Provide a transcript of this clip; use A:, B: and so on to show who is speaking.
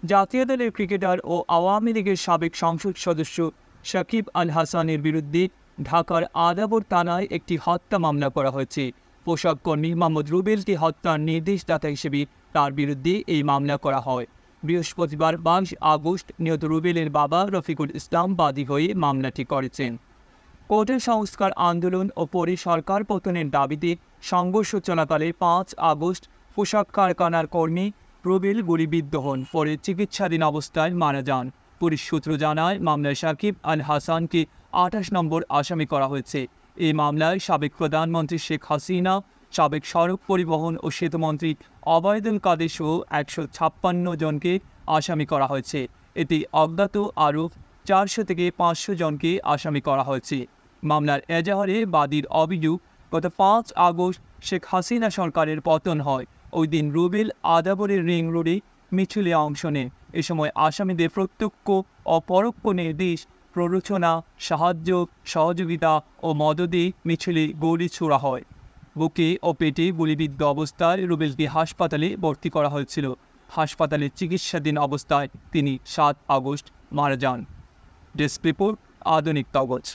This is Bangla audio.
A: জাতীয় দলের ক্রিকেটার ও আওয়ামী লীগের সাবেক সংসদ সদস্য সাকিব আল হাসানের বিরুদ্ধে ঢাকার আদাবর থানায় একটি হত্যা মামলা করা হয়েছে। পোশাক কর্মী মোহাম্মদ রুবেলকে হত্যার নির্দেশদাতা হিসেবে তার বিরুদ্ধে এই মামলা করা হয়। বৃহস্পতিবার 22 আগস্ট নিহত রুবেলের বাবা রফিকুল ইসলাম বাদী হয়ে মামলাটি করেছেন। কোটা সংস্কার আন্দোলন ও পরে সরকার পতনের দাবিতে সংঘর্ষ চলাকালে 5 আগস্ট পোশাক কারখানার কর্মী রুবেল গুলিবিদ্ধ হন, পরে চিকিৎসাধীন অবস্থায় মারা যান। পুলিশ সূত্র জানায়, মামলায় সাকিব আল হাসানকে 28 নম্বর আসামি করা হয়েছে। এই মামলায় সাবেক প্রধানমন্ত্রী শেখ হাসিনা, সাবেক সড়ক পরিবহন ও সেতুমন্ত্রী ওবায়দুল কাদের সহ 156 জনকে আসামি করা হয়েছে। এতে অজ্ঞাত আরও 400 থেকে 500 জনকে আসামি করা হয়েছে। মামলার এজাহারে বাদীর অভিযোগ, গত 5 আগস্ট শেখ হাসিনা সরকারের পতন হয়। ওই দিন রুবেল আদাবরের রিং রোডে মিছিলে অংশ নেন। এ সময় আসামিদের প্রত্যক্ষ ও পরোক্ষ নির্দেশ, প্ররোচনা, সাহায্য, সহযোগিতা ও মদদে মিছিলে গুলি ছোড়া হয়। বুকে ও পেটে গুলিবিদ্ধ অবস্থায় রুবেলকে হাসপাতালে ভর্তি করা হয়েছিল। হাসপাতালে চিকিৎসাধীন অবস্থায় তিনি 7 আগস্ট মারা যান। ডেস্ক রিপোর্ট, আধুনিক কাগজ।